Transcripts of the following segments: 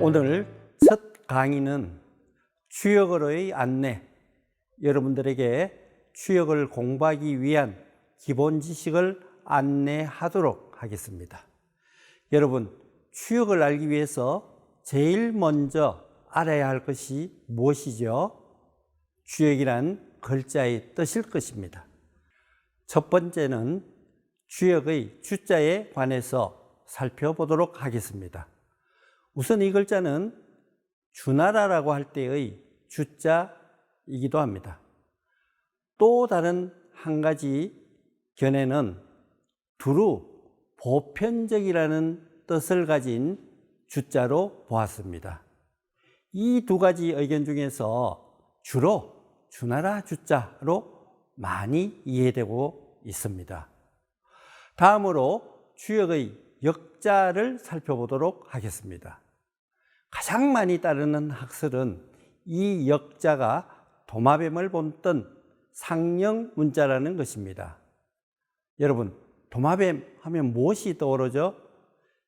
오늘 첫 강의는 추역어로의 안내, 여러분들에게 추역을 공부하기 위한 기본 지식을 안내하도록 하겠습니다. 여러분, 추역을 알기 위해서 제일 먼저 알아야 할 것이 무엇이죠? 추역이란 글자의 뜻일 것입니다. 첫 번째는 추역의 주자에 관해서 살펴보도록 하겠습니다. 우선 이 글자는 주나라라고 할 때의 주자이기도 합니다. 또 다른 한 가지 견해는 두루 보편적이라는 뜻을 가진 주자로 보았습니다. 이 두 가지 의견 중에서 주로 주나라 주자로 많이 이해되고 있습니다. 다음으로 추역의 역자를 살펴보도록 하겠습니다. 가장 많이 따르는 학설은 이 역자가 도마뱀을 본뜬 상형 문자라는 것입니다. 여러분, 도마뱀 하면 무엇이 떠오르죠?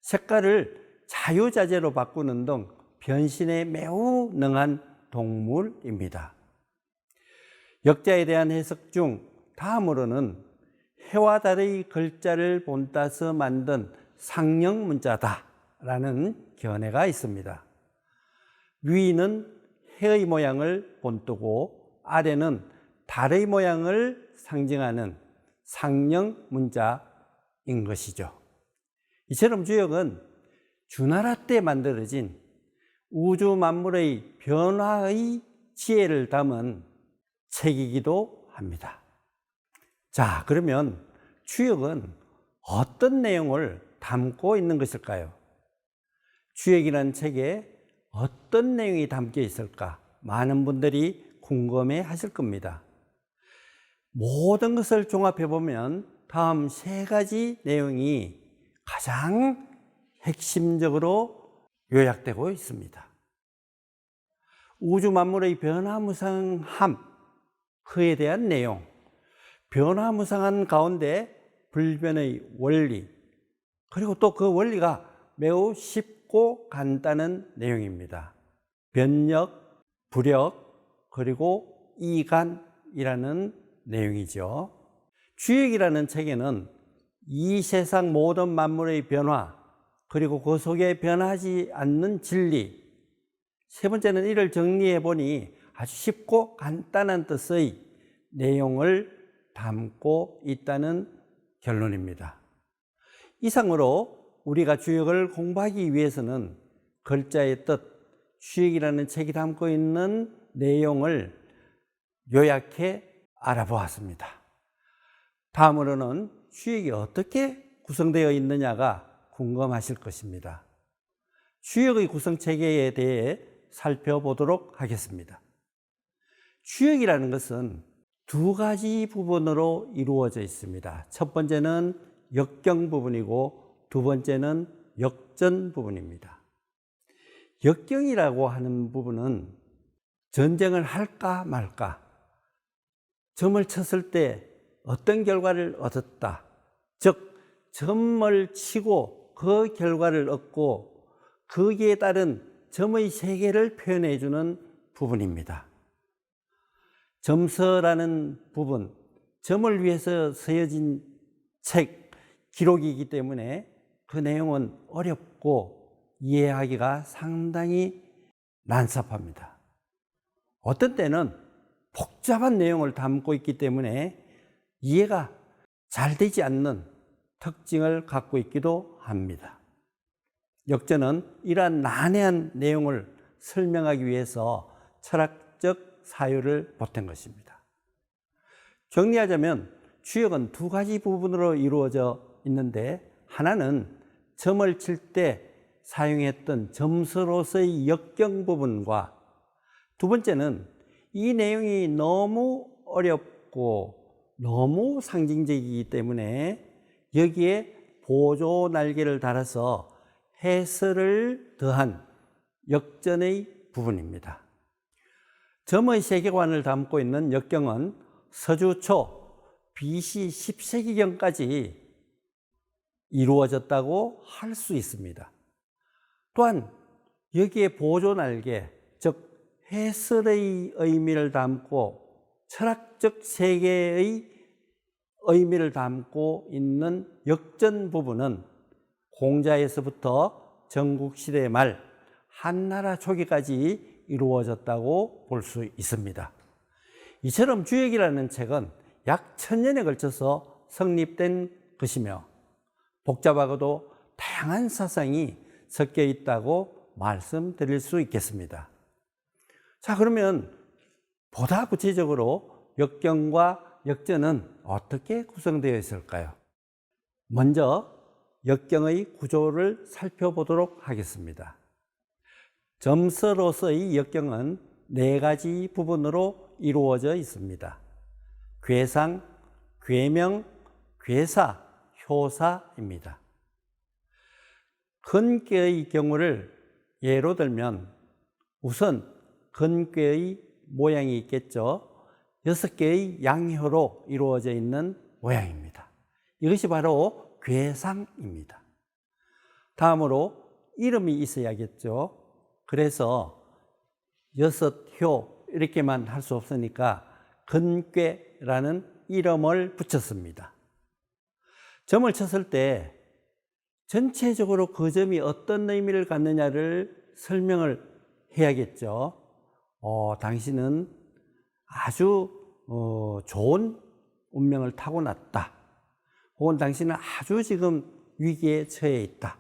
색깔을 자유자재로 바꾸는 등 변신에 매우 능한 동물입니다. 역자에 대한 해석 중 다음으로는 해와 달의 글자를 본따서 만든 상형 문자다라는 견해가 있습니다. 위는 해의 모양을 본뜨고 아래는 달의 모양을 상징하는 상형 문자인 것이죠. 이처럼 주역은 주나라 때 만들어진 우주 만물의 변화의 지혜를 담은 책이기도 합니다. 자, 그러면 추역은 어떤 내용을 담고 있는 것일까요? 추역이라는 책에 어떤 내용이 담겨 있을까? 많은 분들이 궁금해 하실 겁니다. 모든 것을 종합해 보면 다음 세 가지 내용이 가장 핵심적으로 요약되고 있습니다. 우주 만물의 변화무상함, 그에 대한 내용, 변화무상한 가운데 불변의 원리, 그리고 또 그 원리가 매우 쉽고 간단한 내용입니다. 변력, 부력, 그리고 이간이라는 내용이죠. 추역이라는 책에는 이 세상 모든 만물의 변화, 그리고 그 속에 변하지 않는 진리, 세 번째는 이를 정리해 보니 아주 쉽고 간단한 뜻의 내용을 담고 있다는 결론입니다. 이상으로 우리가 추역을 공부하기 위해서는 글자의 뜻, 추역이라는 책이 담고 있는 내용을 요약해 알아보았습니다. 다음으로는 추역이 어떻게 구성되어 있느냐가 궁금하실 것입니다. 추역의 구성 체계에 대해 살펴보도록 하겠습니다. 추역이라는 것은 두 가지 부분으로 이루어져 있습니다. 첫 번째는 역경 부분이고 두 번째는 역전 부분입니다. 역경이라고 하는 부분은 전쟁을 할까 말까, 점을 쳤을 때 어떤 결과를 얻었다, 즉 점을 치고 그 결과를 얻고 거기에 따른 점의 세계를 표현해 주는 부분입니다. 점서라는 부분, 점을 위해서 쓰여진 책, 기록이기 때문에 그 내용은 어렵고 이해하기가 상당히 난삽합니다. 어떤 때는 복잡한 내용을 담고 있기 때문에 이해가 잘 되지 않는 특징을 갖고 있기도 합니다. 역전은 이러한 난해한 내용을 설명하기 위해서 철학적 사유를 보탠 것입니다. 정리하자면 추역은 두 가지 부분으로 이루어져 있는데, 하나는 점을 칠 때 사용했던 점수로서의 역경 부분과, 두 번째는 이 내용이 너무 어렵고 너무 상징적이기 때문에 여기에 보조 날개를 달아서 해설을 더한 역전의 부분입니다. 점의 세계관을 담고 있는 역경은 서주 초 BC 10세기경까지 이루어졌다고 할 수 있습니다. 또한 여기에 보조날개, 즉 해설의 의미를 담고 철학적 세계의 의미를 담고 있는 역전 부분은 공자에서부터 전국시대 말 한나라 초기까지 이루어졌다고 볼 수 있습니다. 이처럼 주역이라는 책은 약 1000년에 걸쳐서 성립된 것이며 복잡하고도 다양한 사상이 섞여 있다고 말씀드릴 수 있겠습니다. 자, 그러면 보다 구체적으로 역경과 역전은 어떻게 구성되어 있을까요? 먼저 역경의 구조를 살펴보도록 하겠습니다. 점서로서의 역경은 4가지 부분으로 이루어져 있습니다. 괴상, 괴명, 괴사, 효사입니다. 근괴의 경우를 예로 들면 우선 근괴의 모양이 있겠죠. 6개의 양효로 이루어져 있는 모양입니다. 이것이 바로 괴상입니다. 다음으로 이름이 있어야겠죠. 그래서 6효 이렇게만 할 수 없으니까 근괴라는 이름을 붙였습니다. 점을 쳤을 때 전체적으로 그 점이 어떤 의미를 갖느냐를 설명을 해야겠죠. 당신은 아주 좋은 운명을 타고났다. 혹은 당신은 아주 지금 위기에 처해 있다.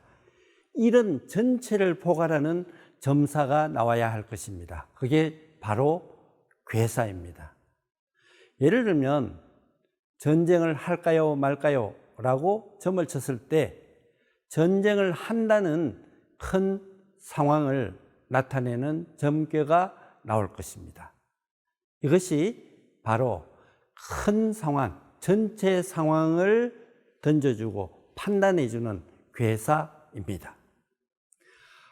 이런 전체를 포괄하는 점사가 나와야 할 것입니다. 그게 바로 괴사입니다. 예를 들면 전쟁을 할까요 말까요 라고 점을 쳤을 때 전쟁을 한다는 큰 상황을 나타내는 점괘가 나올 것입니다. 이것이 바로 큰 상황, 전체 상황을 던져주고 판단해주는 괴사입니다.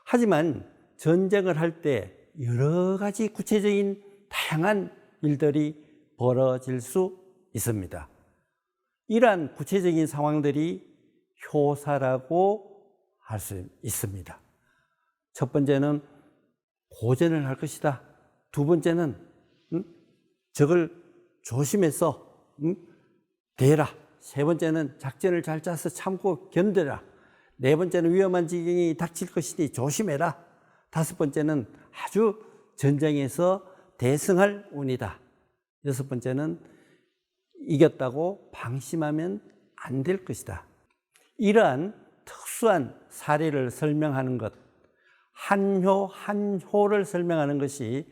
하지만 전쟁을 할 때 여러 가지 구체적인 다양한 일들이 벌어질 수 있습니다. 이러한 구체적인 상황들이 효사라고 할 수 있습니다. 첫 번째는 고전을 할 것이다. 두 번째는 적을 조심해서 대라. 세 번째는 작전을 잘 짜서 참고 견뎌라. 네 번째는 위험한 지경이 닥칠 것이니 조심해라. 다섯 번째는 아주 전쟁에서 대승할 운이다. 여섯 번째는 이겼다고 방심하면 안 될 것이다. 이러한 특수한 사례를 설명하는 것, 한효 한효를 설명하는 것이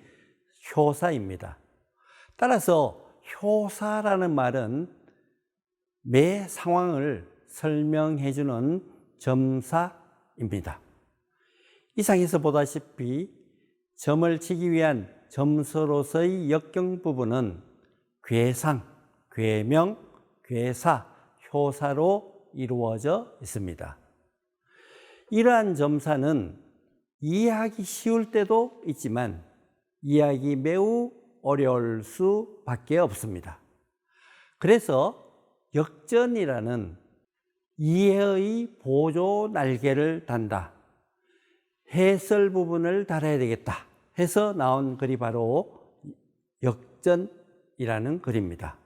효사입니다. 따라서 효사라는 말은 매 상황을 설명해 주는 점사입니다. 이상에서 보다시피 점을 치기 위한 점서로서의 역경 부분은 괴상, 괴명, 괴사, 효사로 이루어져 있습니다. 이러한 점사는 이해하기 쉬울 때도 있지만 이해하기 매우 어려울 수밖에 없습니다. 그래서 역전이라는 이해의 보조 날개를 단다. 해설 부분을 달아야 되겠다 해서 나온 글이 바로 역전이라는 글입니다.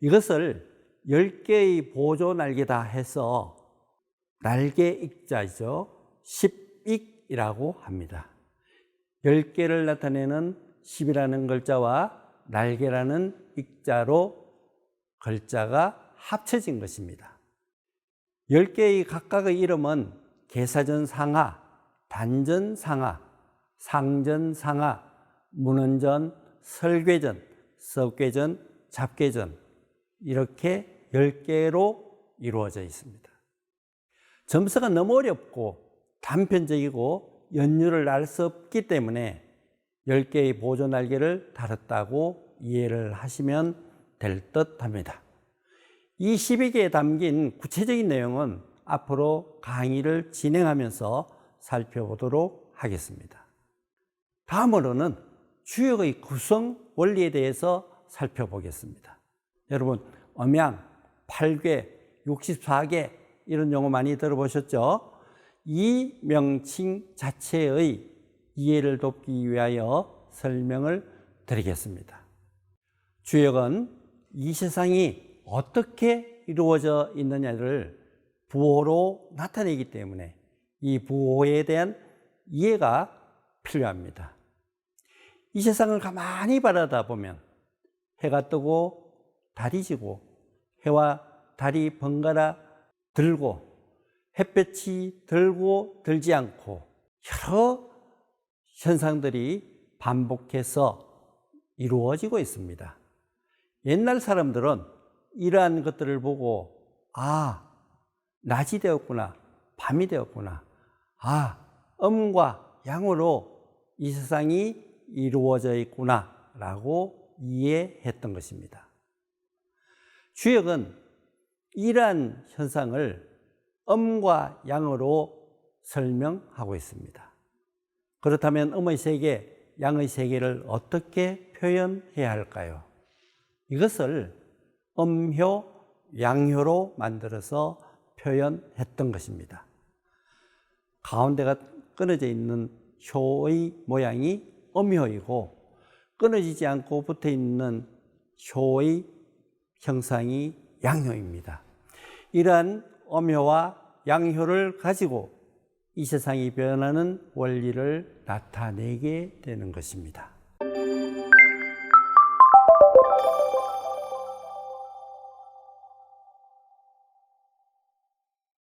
이것을 10개의 보조 날개다 해서 날개 익자죠. 10익이라고 합니다. 10개를 나타내는 10이라는 글자와 날개라는 익자로 글자가 합쳐진 것입니다. 10개의 각각의 이름은 계사전상하, 단전상하, 상전상하, 문헌전, 설궤전, 석궤전, 잡궤전 이렇게 10개로 이루어져 있습니다. 점서가 너무 어렵고 단편적이고 연유를 알 수 없기 때문에 10개의 보조 날개를 달았다고 이해를 하시면 될 듯 합니다. 이 12개에 담긴 구체적인 내용은 앞으로 강의를 진행하면서 살펴보도록 하겠습니다. 다음으로는 주역의 구성 원리에 대해서 살펴보겠습니다. 여러분, 엄양, 8궤, 64개 이런 용어 많이 들어보셨죠? 이 명칭 자체의 이해를 돕기 위하여 설명을 드리겠습니다. 주역은 이 세상이 어떻게 이루어져 있느냐를 부호로 나타내기 때문에 이 부호에 대한 이해가 필요합니다. 이 세상을 가만히 바라다 보면 해가 뜨고 달이 지고 해와 달이 번갈아 들고 햇볕이 들고 들지 않고 여러 현상들이 반복해서 이루어지고 있습니다. 옛날 사람들은 이러한 것들을 보고 낮이 되었구나, 밤이 되었구나, 음과 양으로 이 세상이 이루어져 있구나 라고 이해했던 것입니다. 주역은 이러한 현상을 음과 양으로 설명하고 있습니다. 그렇다면 음의 세계, 양의 세계를 어떻게 표현해야 할까요? 이것을 음효, 양효로 만들어서 표현했던 것입니다. 가운데가 끊어져 있는 효의 모양이 음효이고 끊어지지 않고 붙어 있는 효의 형상이 양효입니다. 이러한 음효와 양효를 가지고 이 세상이 변하는 원리를 나타내게 되는 것입니다.